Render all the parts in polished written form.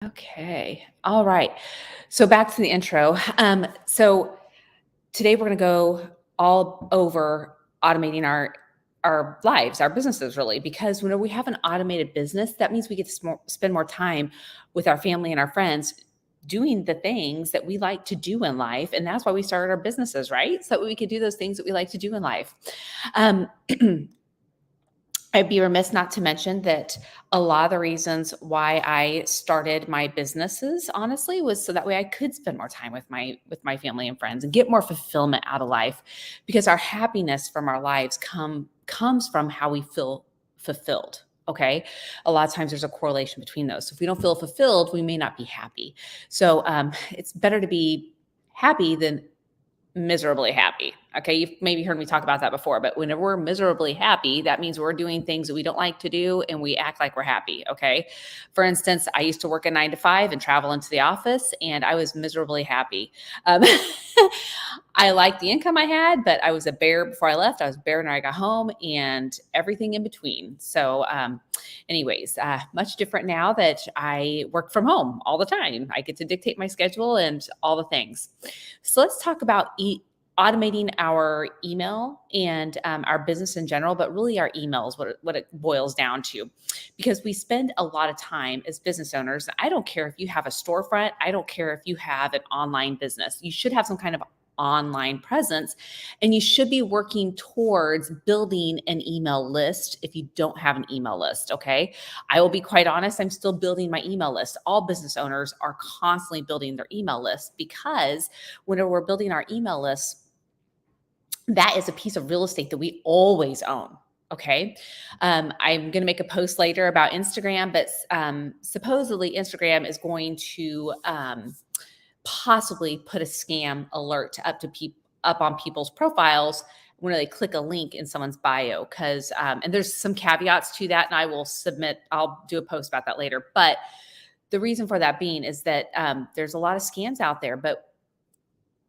Okay. All right. So back to the intro. So today we're going to go all over automating our lives, our businesses, really, because when we have an automated business, that means we get to spend more time with our family and our friends doing the things that we like to do in life, and that's why we started our businesses, right? So that we could do those things that we like to do in life. Um, I'd be remiss not to mention that a lot of the reasons why I started my businesses, honestly, was so that way I could spend more time with my family and friends and get more fulfillment out of life, because our happiness from our lives comes from how we feel fulfilled. Okay, a lot of times there's a correlation between those. So if we don't feel fulfilled, we may not be happy. So it's better to be happy than miserably happy. Okay, you've maybe heard me talk about that before, but whenever we're miserably happy, that means we're doing things that we don't like to do and we act like we're happy. Okay. For instance, I used to work a 9 to 5 and travel into the office, and I was miserably happy. Um, I liked the income I had, but I was a bear before I left. I was a bear when I got home, and everything in between. So, anyways, much different now that I work from home all the time. I get to dictate my schedule and all the things. So let's talk about automating our email and our business in general, but really our emails, what it boils down to, because we spend a lot of time as business owners. I don't care if you have a storefront. I don't care if you have an online business. You should have some kind of online presence, and you should be working towards building an email list if you don't have an email list. Okay. I will be quite honest, I'm still building my email list. All business owners are constantly building their email list, because whenever we're building our email list, that is a piece of real estate that we always own. Okay. I'm going to make a post later about Instagram, but supposedly Instagram is going to possibly put a scam alert up on people's profiles when they click a link in someone's bio. Because and there's some caveats to that, and I'll do a post about that later. But the reason for that being is that there's a lot of scams out there. But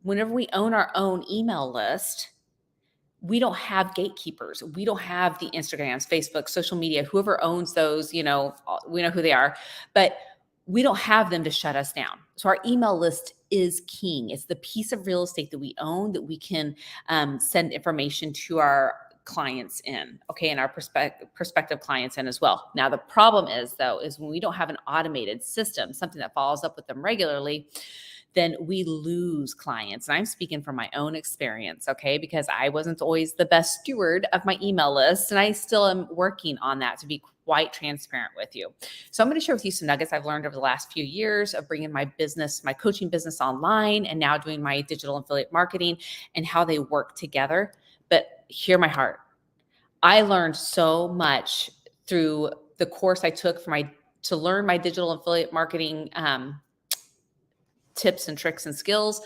whenever we own our own email list, we don't have gatekeepers. We don't have the Instagrams, Facebook, social media, whoever owns those, we know who they are, but we don't have them to shut us down. So our email list is king. It's the piece of real estate that we own that we can send information to our clients in, okay, and our prospective clients in as well. Now, the problem is when we don't have an automated system, something that follows up with them regularly, then we lose clients. And I'm speaking from my own experience, okay, because I wasn't always the best steward of my email list, and I still am working on that, to be quite transparent with you. So I'm going to share with you some nuggets I've learned over the last few years of bringing my coaching business online, and now doing my digital affiliate marketing, and how they work together. But hear my heart. I learned so much through the course I took to learn my digital affiliate marketing tips and tricks and skills.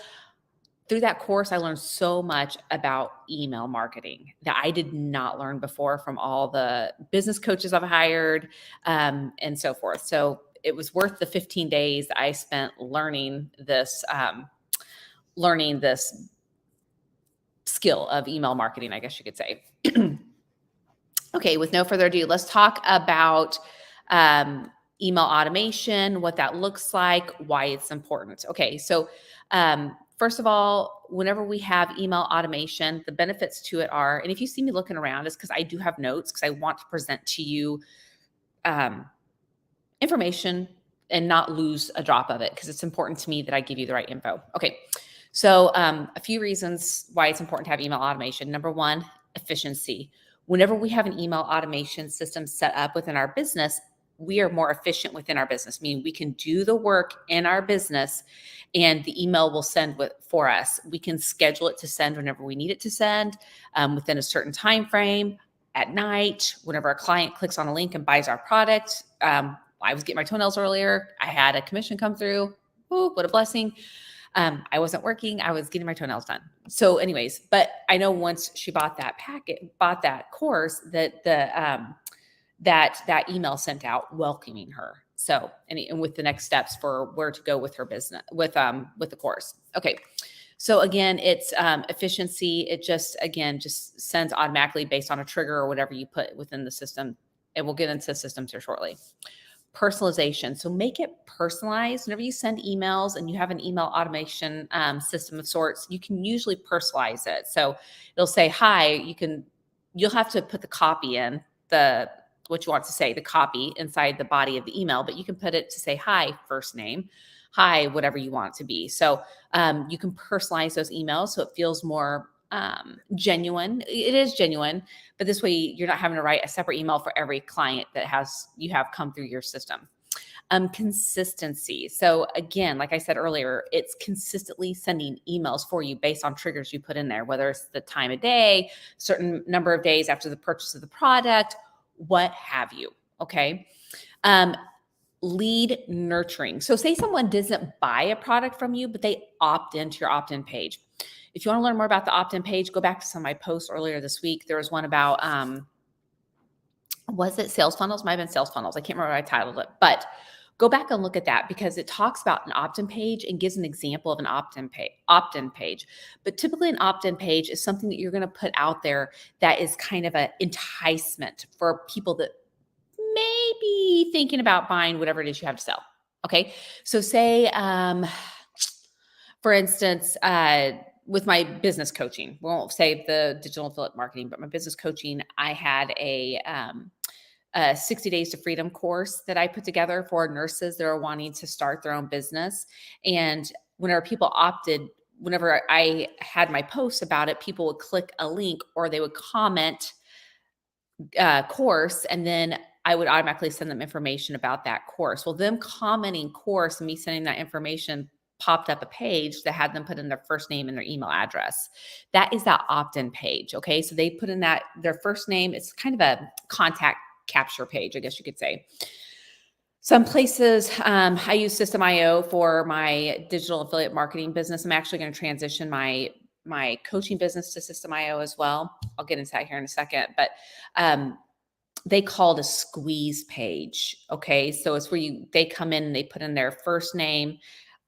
Through that course, I learned so much about email marketing that I did not learn before from all the business coaches I've hired, and so forth. So it was worth the 15 days I spent learning this skill of email marketing, I guess you could say. Okay, with no further ado, let's talk about email automation, what that looks like, why it's important. Okay, so first of all, whenever we have email automation, the benefits to it are, and if you see me looking around, it's because I do have notes, because I want to present to you information and not lose a drop of it, because it's important to me that I give you the right info. Okay, so a few reasons why it's important to have email automation. Number one, efficiency. Whenever we have an email automation system set up within our business, we are more efficient within our business, meaning we can do the work in our business and the email will send for us. We can schedule it to send whenever we need it to send, within a certain time frame, at night, whenever a client clicks on a link and buys our product. I was getting my toenails earlier. I had a commission come through. Ooh, what a blessing. I wasn't working. I was getting my toenails done. So anyways, but I know once she bought that course, that that email sent out welcoming her. So, and with the next steps for where to go with her business, with the course. Okay. So again, it's efficiency. It just sends automatically based on a trigger or whatever you put within the system. And we'll get into systems here shortly. personalization. So make it personalized. Whenever you send emails and you have an email automation system of sorts, you can usually personalize it. So it'll say, hi, you'll have to put the copy in, what you want to say, the copy inside the body of the email, but you can put it to say, hi, first name, hi, whatever you want it to be. So you can personalize those emails so it feels more genuine. It is genuine, but this way you're not having to write a separate email for every client that you have come through your system. Consistency. So again, like I said earlier, it's consistently sending emails for you based on triggers you put in there, whether it's the time of day, certain number of days after the purchase of the product, what have you. Okay. Lead nurturing. So say someone doesn't buy a product from you, but they opt into your opt-in page. If you want to learn more about the opt-in page, go back to some of my posts earlier this week. There was one about, was it sales funnels? Might have been sales funnels. I can't remember what I titled it, but go back and look at that because it talks about an opt-in page and gives an example of an opt-in page. But typically an opt-in page is something that you're going to put out there that is kind of an enticement for people that may be thinking about buying whatever it is you have to sell. Okay. So say, for instance, with my business coaching, we won't say the digital affiliate marketing, but my business coaching, I had a 60 Days to Freedom course that I put together for nurses that are wanting to start their own business. And whenever people whenever I had my posts about it, people would click a link or they would comment course, and then I would automatically send them information about that course. Well, them commenting course and me sending that information popped up a page that had them put in their first name and their email address. That is that opt-in page. Okay. So they put in their first name. It's kind of a contact capture page, I guess you could say. Some places, I use System.io for my digital affiliate marketing business. I'm actually going to transition my coaching business to System.io as well. I'll get into that here in a second, but they call it a squeeze page. Okay. So it's where they come in and they put in their first name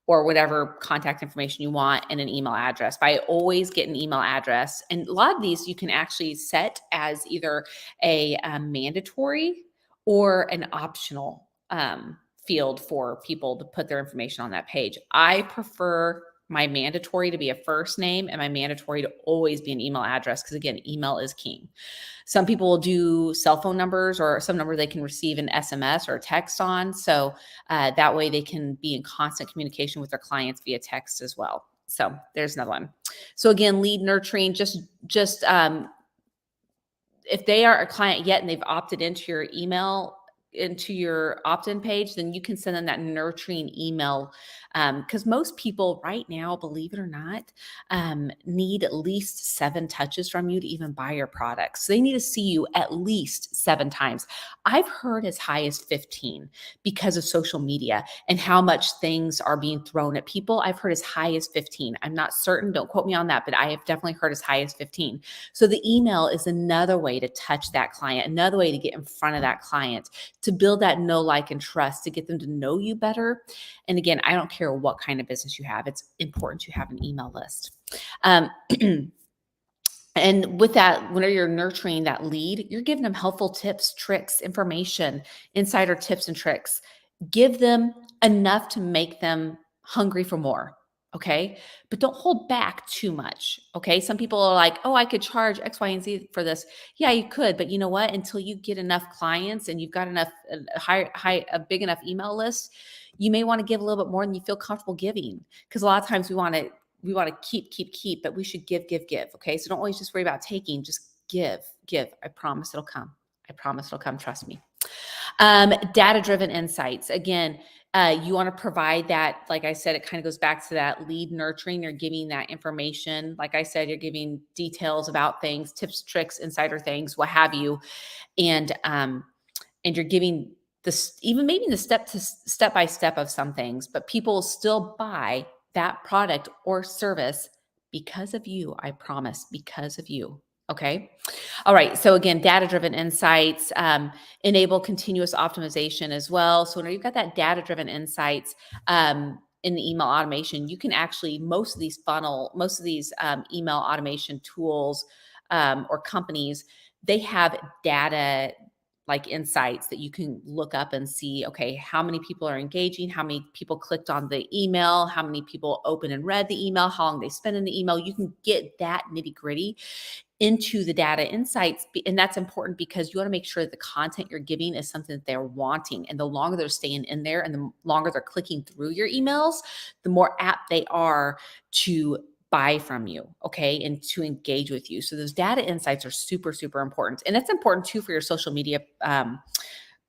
or whatever contact information you want and an email address. But I always get an email address. And a lot of these you can actually set as either a mandatory or an optional field for people to put their information on that page. I prefer my mandatory to be a first name and my mandatory to always be an email address because, again, email is king. Some people will do cell phone numbers or some number they can receive an SMS or a text on. So that way they can be in constant communication with their clients via text as well. So there's another one. So again, lead nurturing, just if they are a client yet and they've opted into your email, into your opt-in page, then you can send them that nurturing email. Because most people right now, believe it or not, need at least 7 touches from you to even buy your products. So they need to see you at least 7 times. I've heard as high as 15 because of social media and how much things are being thrown at people. I've heard as high as 15. I'm not certain, don't quote me on that, but I have definitely heard as high as 15. So the email is another way to touch that client, another way to get in front of that client, to build that know, like, and trust, to get them to know you better. And again, I don't care what kind of business you have. It's important to have an email list. And with that, whenever you're nurturing that lead, you're giving them helpful tips, tricks, information, insider tips and tricks. Give them enough to make them hungry for more. Okay. But don't hold back too much. Okay. Some people are like, oh, I could charge X, Y, and Z for this. Yeah, you could. But you know what? Until you get enough clients and you've got enough, a big enough email list, you may want to give a little bit more than you feel comfortable giving. Because a lot of times we want to keep, but we should give. Okay. So don't always just worry about taking, just give. I promise it'll come. Trust me. Data-driven insights. Again, you want to provide that, like I said, it kind of goes back to that lead nurturing. You're giving that information. Like I said, you're giving details about things, tips, tricks, insider things, what have you. And you're giving this, even maybe the step by step of some things, but people will still buy that product or service because of you. I promise, because of you. Okay. All right. So again, data-driven insights, enable continuous optimization as well. So when you've got that data-driven insights in the email automation, you can actually, most of these email automation tools or companies, they have data like insights that you can look up and see, okay, how many people are engaging, how many people clicked on the email, how many people opened and read the email, how long they spent in the email. You can get that nitty gritty into the data insights. And that's important because you want to make sure that the content you're giving is something that they're wanting. And the longer they're staying in there and the longer they're clicking through your emails, the more apt they are to buy from you, okay, and to engage with you. So those data insights are super, super important. And it's important too for your social media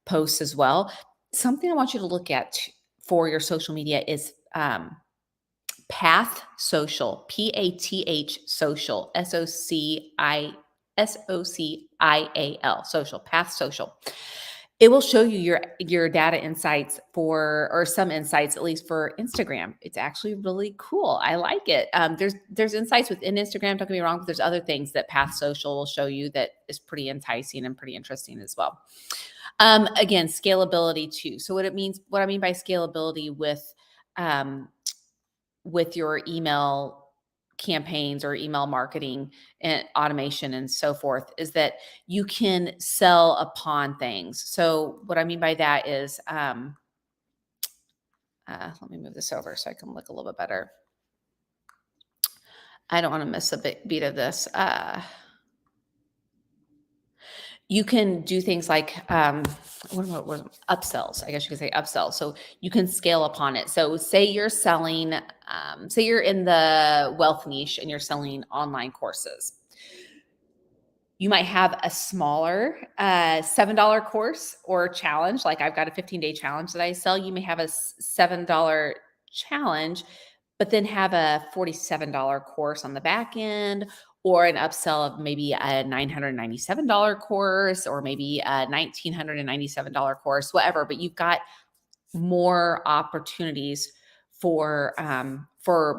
posts as well. Something I want you to look at for your social media is Path Social, PATH Social, SOCIAL, social, Path Social. It will show you your data insights or some insights, at least for Instagram. It's actually really cool. I like it. There's insights within Instagram, don't get me wrong, but there's other things that Path Social will show you that is pretty enticing and pretty interesting as well. Again, scalability too. So what I mean by scalability with your email campaigns or email marketing and automation and so forth is that you can sell upon things. So what I mean by that is, let me move this over so I can look a little bit better. I don't want to miss a beat of this. You can do things like, what upsells? I guess you could say upsells. So you can scale upon it. So say you're selling, say you're in the wealth niche and you're selling online courses. You might have a smaller $7 course or challenge. Like I've got a 15-day challenge that I sell. You may have a $7 challenge, but then have a $47 course on the back end, or an upsell of maybe a $997 course, or maybe a $1,997 course, whatever. But you've got more opportunities for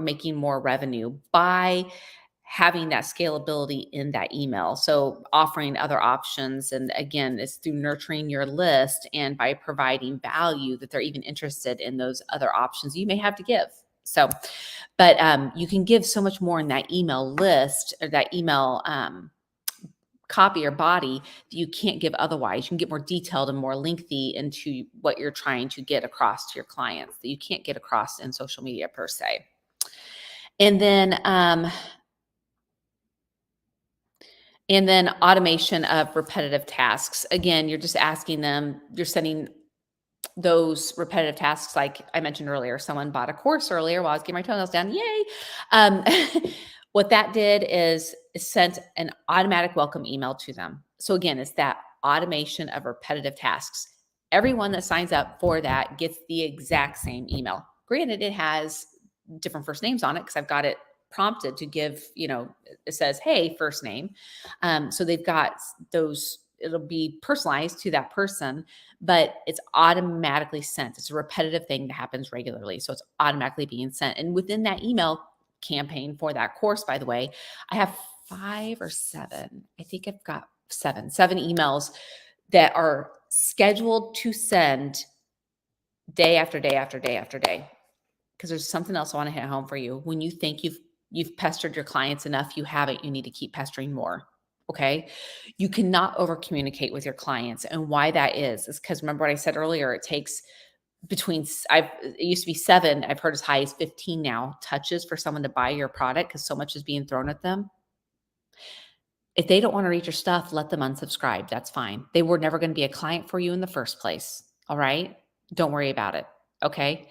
making more revenue by having that scalability in that email. So offering other options. And again, it's through nurturing your list and by providing value that they're even interested in those other options you may have to give. So, but you can give so much more in that email list or that email copy or body that you can't give otherwise. You can get more detailed and more lengthy into what you're trying to get across to your clients that you can't get across in social media per se. And then automation of repetitive tasks. Again, you're just asking them, you're sending those repetitive tasks. Like I mentioned earlier, someone bought a course earlier while I was getting my toenails done. Yay. What that did is sent an automatic welcome email to them. So again, it's that automation of repetitive tasks. Everyone that signs up for that gets the exact same email. Granted, it has different first names on it because I've got it prompted to give, it says, hey, first name. So they've got those, it'll be personalized to that person, but it's automatically sent. It's a repetitive thing that happens regularly. So it's automatically being sent. And within that email campaign for that course, by the way, I have 5 or 7. I think I've got 7 emails that are scheduled to send day after day after day after day. Because there's something else I want to hit home for you. When you think you've pestered your clients enough, you haven't, you need to keep pestering more. Okay. You cannot over communicate with your clients. And why that is because remember what I said earlier, it takes it used to be 7, I've heard as high as 15 now touches for someone to buy your product because so much is being thrown at them. If they don't want to read your stuff, let them unsubscribe. That's fine. They were never going to be a client for you in the first place. All right. Don't worry about it. Okay.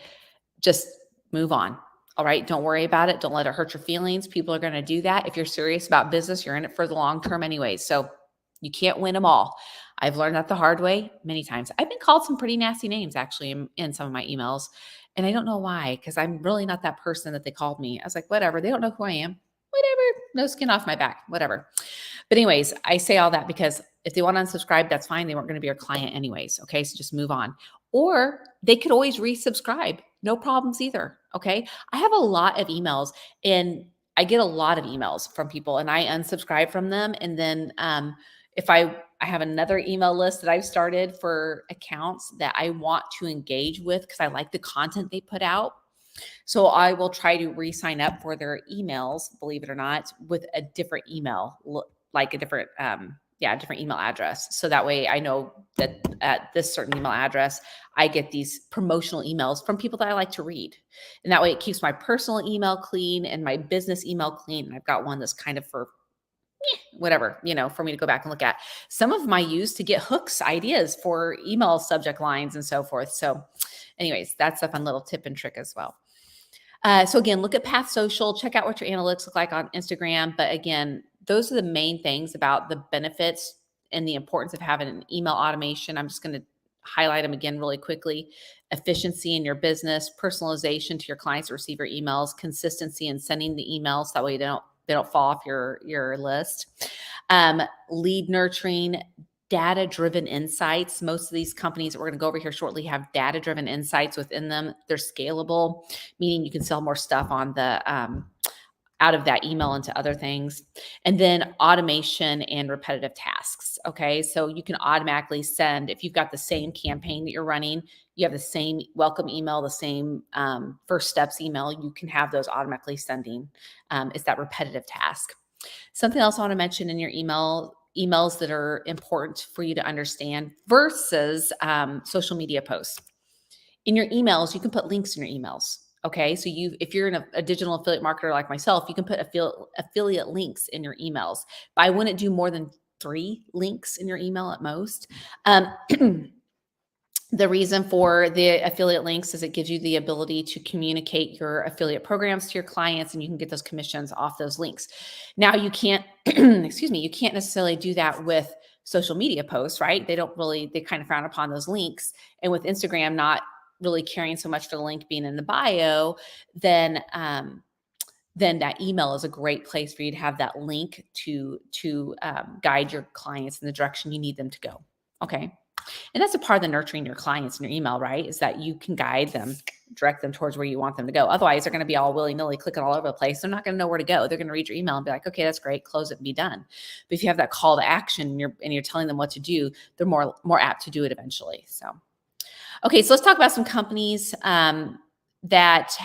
Just move on. All right. Don't worry about it. Don't let it hurt your feelings. People are going to do that. If you're serious about business, you're in it for the long term anyways. So you can't win them all. I've learned that the hard way many times. I've been called some pretty nasty names actually in some of my emails. And I don't know why, because I'm really not that person that they called me. I was like, whatever. They don't know who I am. Whatever. No skin off my back. Whatever. But anyways, I say all that because if they want to unsubscribe, that's fine. They weren't going to be your client anyways. Okay. So just move on. Or they could always resubscribe. No problems either. Okay. I have a lot of emails and I get a lot of emails from people and I unsubscribe from them. And then if I have another email list that I've started for accounts that I want to engage with because I like the content they put out. So I will try to re-sign up for their emails, believe it or not, with a different email, like a different different email address. So that way I know that at this certain email address, I get these promotional emails from people that I like to read. And that way it keeps my personal email clean and my business email clean. And I've got one that's kind of for whatever, for me to go back and look at. Some of them I use to get hooks, ideas for email subject lines and so forth. So anyways, that's a fun little tip and trick as well. So again, look at Path Social, check out what your analytics look like on Instagram. But again, those are the main things about the benefits and the importance of having an email automation. I'm just going to highlight them again really quickly. Efficiency in your business, personalization to your clients to receive your emails, consistency in sending the emails. That way they don't fall off your list. Lead nurturing, data-driven insights. Most of these companies that we're going to go over here shortly have data-driven insights within them. They're scalable, meaning you can sell more stuff on the out of that email into other things. And then automation and repetitive tasks. Okay, so you can automatically send, if you've got the same campaign that you're running, you have the same welcome email, the same first steps email, you can have those automatically sending. It's that repetitive task. Something else I want to mention in your emails that are important for you to understand versus social media posts. In your emails, you can put links in your emails. Okay, so if you're a digital affiliate marketer like myself, you can put affiliate links in your emails. But I wouldn't do more than 3 links in your email at most. The reason for the affiliate links is it gives you the ability to communicate your affiliate programs to your clients, and you can get those commissions off those links. Now you can't, you can't necessarily do that with social media posts, right? They kind of frown upon those links. And with Instagram not really caring so much for the link being in the bio, then that email is a great place for you to have that link to guide your clients in the direction you need them to go. Okay. And that's a part of the nurturing your clients in your email, right? Is that you can guide them, direct them towards where you want them to go. Otherwise, they're going to be all willy-nilly clicking all over the place. They're not going to know where to go. They're going to read your email and be like, okay, that's great. Close it and be done. But if you have that call to action and you're telling them what to do, they're more apt to do it eventually. So, okay, so let's talk about some companies that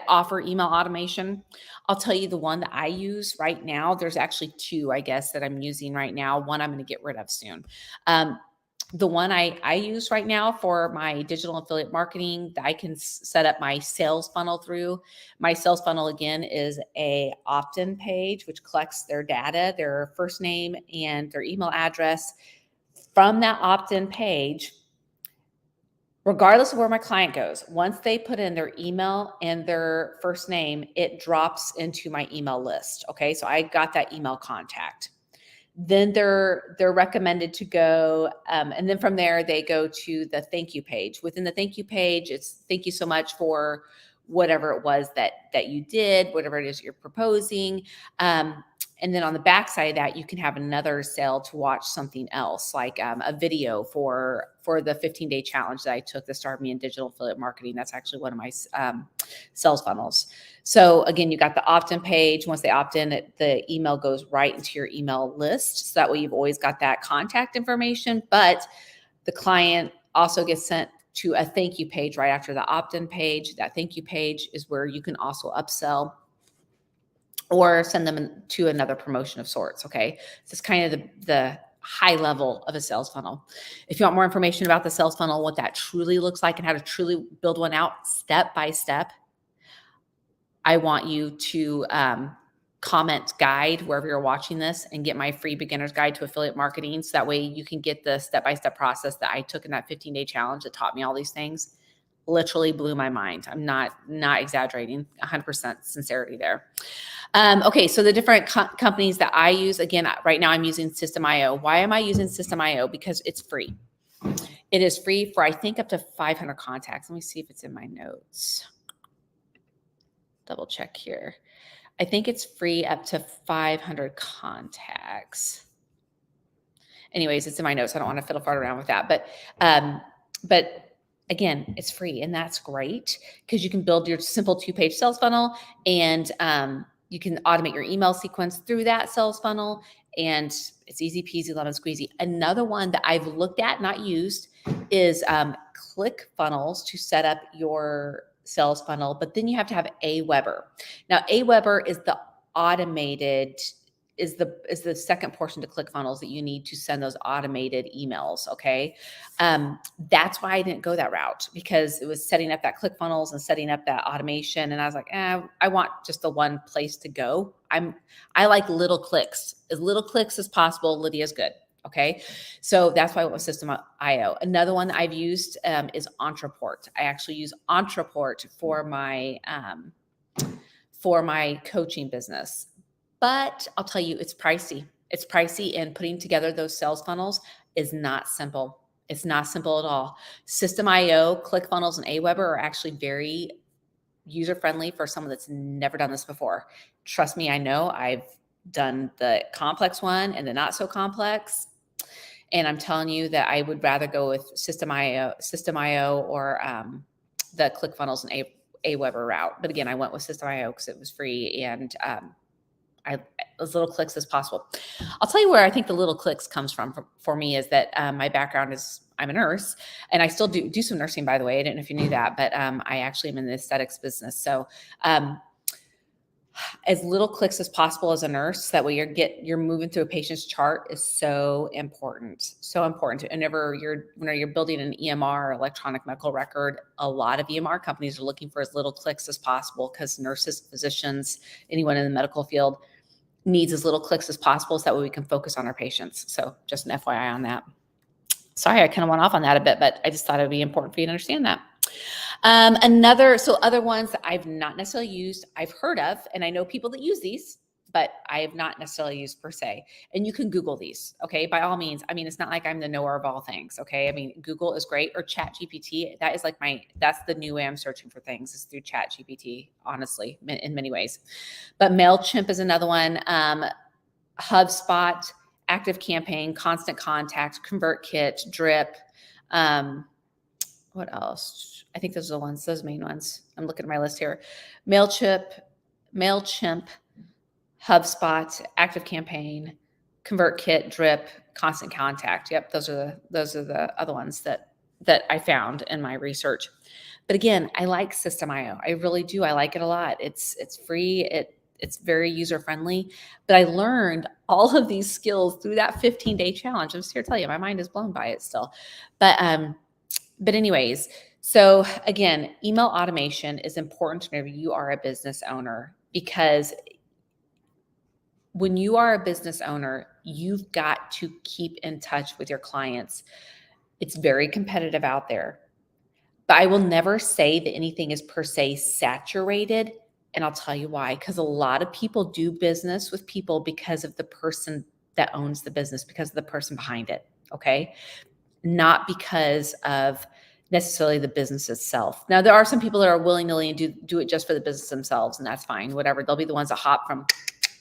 offer email automation. I'll tell you the one that I use right now. There's actually 2, I guess, that I'm using right now. One I'm going to get rid of soon. The one I use right now for my digital affiliate marketing that I can set up my sales funnel through. My sales funnel, again, is a opt-in page, which collects their data, their first name and their email address. From that opt-in page, regardless of where my client goes, once they put in their email and their first name, it drops into my email list. Okay, so I got that email contact. Then they're recommended to go, and then from there they go to the thank you page. Within the thank you page, it's thank you so much for whatever it was that you did, whatever it is you're proposing. And then on the back side of that, you can have another sale to watch something else, like a video for the 15-day challenge that I took that started me in digital affiliate marketing. That's actually one of my sales funnels. So again, you got the opt-in page. Once they opt in, the email goes right into your email list. So that way you've always got that contact information, but the client also gets sent to a thank you page right after the opt-in page. That thank you page is where you can also upsell or send them to another promotion of sorts. Okay. So it's kind of the high level of a sales funnel. If you want more information about the sales funnel, what that truly looks like and how to truly build one out step by step, I want you to comment guide wherever you're watching this and get my free beginner's guide to affiliate marketing. So that way you can get the step-by-step process that I took in that 15-day challenge that taught me all these things. Literally blew my mind. I'm not exaggerating, 100% sincerity there. Okay, so the different companies that I use, again, right now I'm using System.io. Why am I using System.io? Because it's free. It is free for, I think, up to 500 contacts. Let me see if it's in my notes. Double check here. I think it's free up to 500 contacts. Anyways, it's in my notes. I don't want to fiddle fart around with that. But again, it's free, and that's great because you can build your simple 2-page sales funnel, and you can automate your email sequence through that sales funnel, and it's easy peasy lemon squeezy. Another one that I've looked at, not used, is ClickFunnels to set up your sales funnel, but then you have to have AWeber. Now, AWeber is the automated is the second portion to ClickFunnels that you need to send those automated emails. Okay. That's why I didn't go that route, because it was setting up that ClickFunnels and setting up that automation. And I was like, I want just the one place to go. I like little clicks, as little clicks as possible. Lydia's good. Okay. So that's why I went with System.io. Another one that I've used is Ontraport. I actually use Ontraport for my coaching business. But I'll tell you, it's pricey. It's pricey, and putting together those sales funnels is not simple. It's not simple at all. System.io, ClickFunnels, and AWeber are actually very user-friendly for someone that's never done this before. Trust me, I know. I've done the complex one and the not so complex. And I'm telling you that I would rather go with System.io or the ClickFunnels and AWeber route. But again, I went with System.io because it was free, and as little clicks as possible. I'll tell you where I think the little clicks comes from for me is that my background is, I'm a nurse, and I still do some nursing, by the way. I didn't know if you knew that, but I actually am in the aesthetics business. So as little clicks as possible as a nurse, that way you're moving through a patient's chart is so important. So important. Whenever you're building an EMR, or electronic medical record, a lot of EMR companies are looking for as little clicks as possible, because nurses, physicians, anyone in the medical field needs as little clicks as possible, so that way we can focus on our patients. So just an FYI on that. Sorry, I kind of went off on that a bit, but I just thought it would be important for you to understand that. Other ones that I've not necessarily used, I've heard of, and I know people that use these, but I have not necessarily used per se. And you can Google these, okay? By all means. I mean, it's not like I'm the knower of all things, okay? I mean, Google is great, or ChatGPT. That is that's the new way I'm searching for things, is through ChatGPT, honestly, in many ways. But Mailchimp is another one. HubSpot, ActiveCampaign, Constant Contact, ConvertKit, Drip. What else? I think those are the ones, those main ones. I'm looking at my list here. Mailchimp, HubSpot, ActiveCampaign, ConvertKit, Drip, Constant Contact. Yep, those are the other ones that I found in my research. But again, I like System.io. I really do. I like it a lot. It's free. It's very user friendly. But I learned all of these skills through that 15-day challenge. I'm just here to tell you, my mind is blown by it still. But anyways, so again, email automation is important whenever you are a business owner, because when you are a business owner, you've got to keep in touch with your clients. It's very competitive out there, but I will never say that anything is per se saturated. And I'll tell you why, because a lot of people do business with people because of the person that owns the business, because of the person behind it. Okay. Not because of necessarily the business itself. Now, there are some people that are willy-nilly and do it just for the business themselves, and that's fine, whatever. They'll be the ones that hop from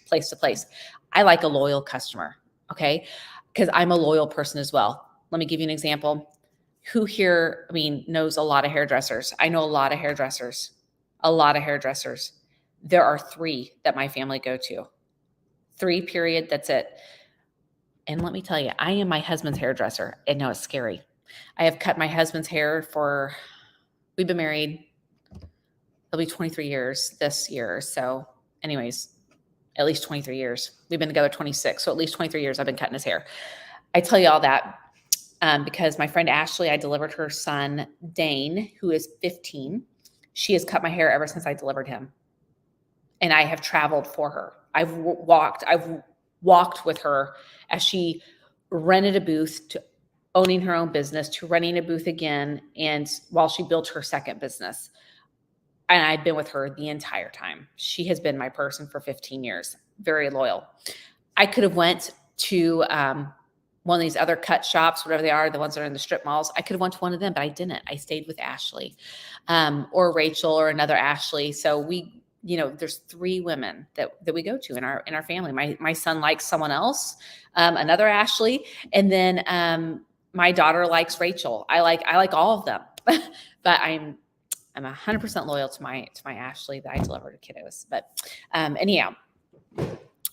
place to place. I like a loyal customer, okay? Because I'm a loyal person as well. Let me give you an example. Who here, knows a lot of hairdressers? I know a lot of hairdressers. There are 3 that my family go to. 3, period. That's it. And let me tell you, I am my husband's hairdresser. And no, it's scary. I have cut my husband's hair we've been married, it'll be 23 years this year. So anyways, at least 23 years. We've been together 26. So at least 23 years I've been cutting his hair. I tell you all that because my friend Ashley, I delivered her son, Dane, who is 15. She has cut my hair ever since I delivered him. And I have traveled for her. I've walked with her as she rented a booth to owning her own business to running a booth again, and while she built her second business. And I've been with her the entire time. She has been my person for 15 years. Very loyal. I could have went to one of these other cut shops, whatever they are, the ones that are in the strip malls. I could have went to one of them, but I didn't. I stayed with Ashley or Rachel or another Ashley. So there's 3 women that we go to in our family. My son likes someone else, another Ashley, and then my daughter likes Rachel. I like all of them, but I'm 100% loyal to my Ashley that I deliver to kiddos. But anyhow,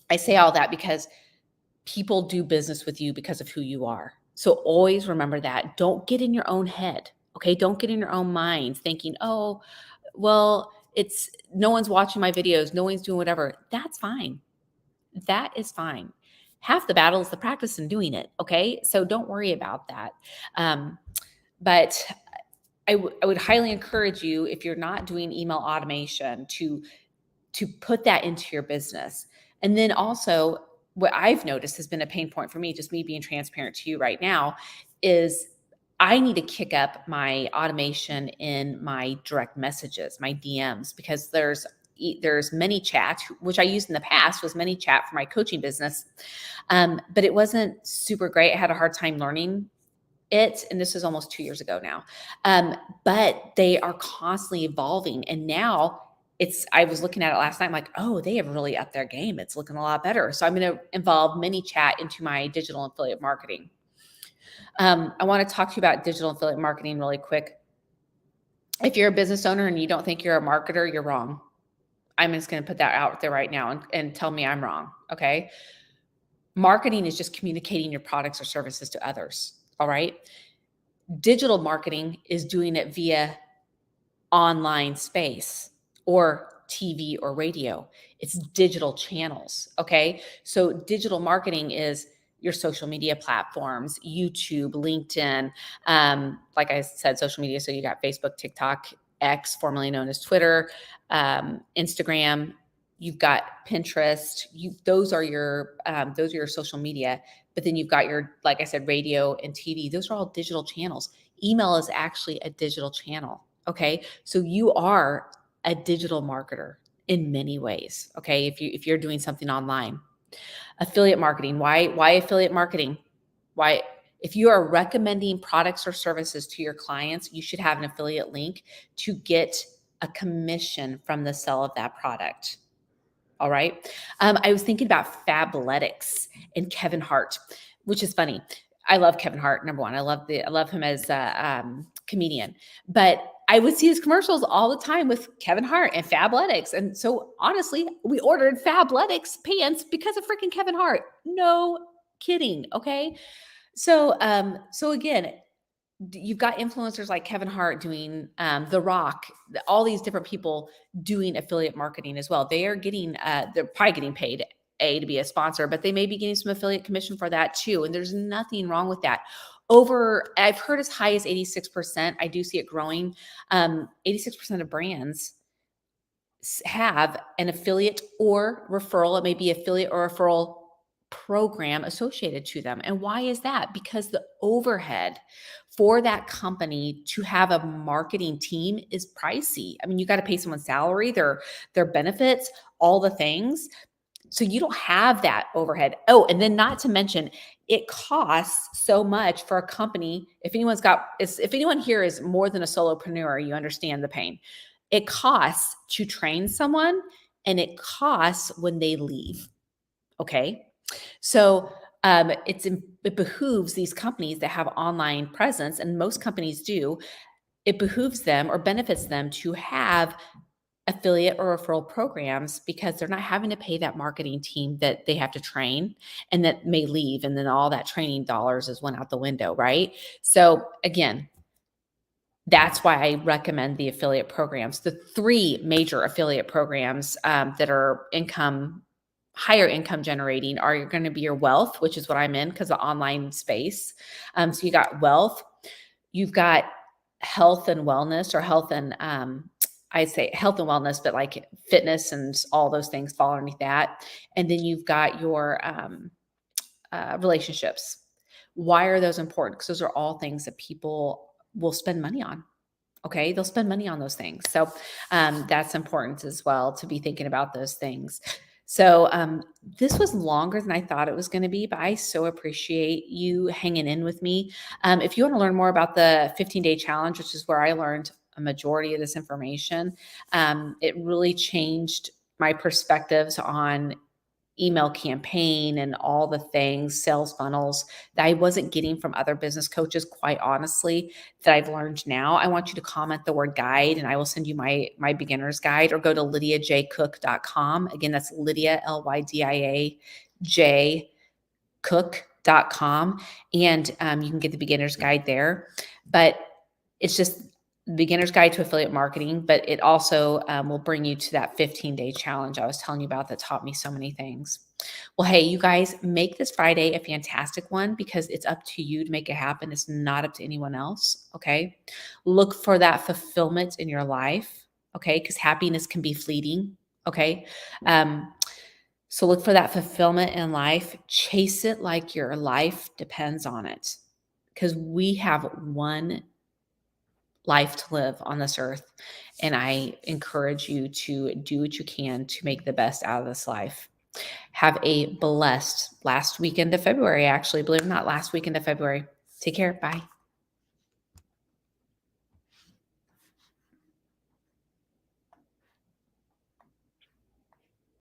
I say all that because people do business with you because of who you are. So always remember that. Don't get in your own head. Okay. Don't get in your own mind thinking, oh, well, no one's watching my videos. No one's doing whatever. That's fine. that is fine. Half the battle is the practice and doing it. Okay. So don't worry about that. But I would highly encourage you, if you're not doing email automation, to put that into your business. And then also, what I've noticed has been a pain point for me, just me being transparent to you right now, is I need to kick up my automation in my direct messages, my DMs, because there's ManyChat, which I used in the past, was ManyChat for my coaching business. But it wasn't super great. I had a hard time learning it, and this is almost 2 years ago now. But they are constantly evolving, and now I was looking at it last night. I'm like, oh, they have really upped their game. It's looking a lot better. So I'm going to involve ManyChat into my digital affiliate marketing. I want to talk to you about digital affiliate marketing really quick. If you're a business owner and you don't think you're a marketer, you're wrong. I'm just going to put that out there right now and tell me I'm wrong. Okay. Marketing is just communicating your products or services to others. All right. Digital marketing is doing it via online space or TV or radio. It's digital channels. Okay. So digital marketing is your social media platforms, YouTube, LinkedIn. Like I said, social media. So you got Facebook, TikTok, X, formerly known as Twitter, Instagram. You've got Pinterest. Those are your social media. But then you've got your, like I said, radio and TV. Those are all digital channels. Email is actually a digital channel. Okay. So you are a digital marketer in many ways. Okay. If you're doing something online. Affiliate marketing. Why affiliate marketing? Why, if you are recommending products or services to your clients, you should have an affiliate link to get a commission from the sale of that product. All right. I was thinking about Fabletics and Kevin Hart, which is funny. I love Kevin Hart. Number one, I love him as a comedian, but I would see his commercials all the time with Kevin Hart and Fabletics. And so honestly, we ordered Fabletics pants because of freaking Kevin Hart. No kidding. Okay. So again, you've got influencers like Kevin Hart doing The Rock, all these different people doing affiliate marketing as well. They're probably getting paid to be a sponsor, but they may be getting some affiliate commission for that too. And there's nothing wrong with that. I've heard as high as 86%. I do see it growing. 86% of brands have an affiliate or referral. It may be affiliate or referral program associated to them. And why is that? Because the overhead for that company to have a marketing team is pricey. I mean, you got to pay someone's salary, their benefits, all the things. So you don't have that overhead. Oh, and then not to mention, it costs so much for a company. If anyone here is more than a solopreneur, you understand the pain. It costs to train someone, and it costs when they leave. Okay. So it behooves these companies that have online presence, and most companies do. It behooves them or benefits them to have affiliate or referral programs, because they're not having to pay that marketing team that they have to train and that may leave, and then all that training dollars is went out the window, right? So again, that's why I recommend the affiliate programs. The 3 major affiliate programs that are higher income generating are going to be your wealth, which is what I'm in because of online space. So you got wealth, you've got health and wellness, or health and I'd say health and wellness, but like fitness and all those things fall underneath that. And then you've got your relationships. Why are those important? Because those are all things that people will spend money on. Okay. They'll spend money on those things. So that's important as well, to be thinking about those things. So this was longer than I thought it was going to be, but I so appreciate you hanging in with me. If you want to learn more about the 15-day challenge, which is where I learned a majority of this information, it really changed my perspectives on email campaign and all the things, sales funnels, that I wasn't getting from other business coaches, quite honestly, that I've learned now. I want you to comment the word guide, and I will send you my beginner's guide, or go to lydiajcook.com. Again, that's Lydia, Lydia cook.com. And you can get the beginner's guide there. But it's just Beginner's Guide to Affiliate Marketing, but it also will bring you to that 15-day challenge I was telling you about that taught me so many things. Well, hey, you guys, make this Friday a fantastic one because it's up to you to make it happen. It's not up to anyone else, okay? Look for that fulfillment in your life, okay? Because happiness can be fleeting, okay? So look for that fulfillment in life. Chase it like your life depends on it because we have one life to live on this earth. And I encourage you to do what you can to make the best out of this life. Have a blessed last weekend of February, actually, believe it or not, last weekend of February. Take care. Bye.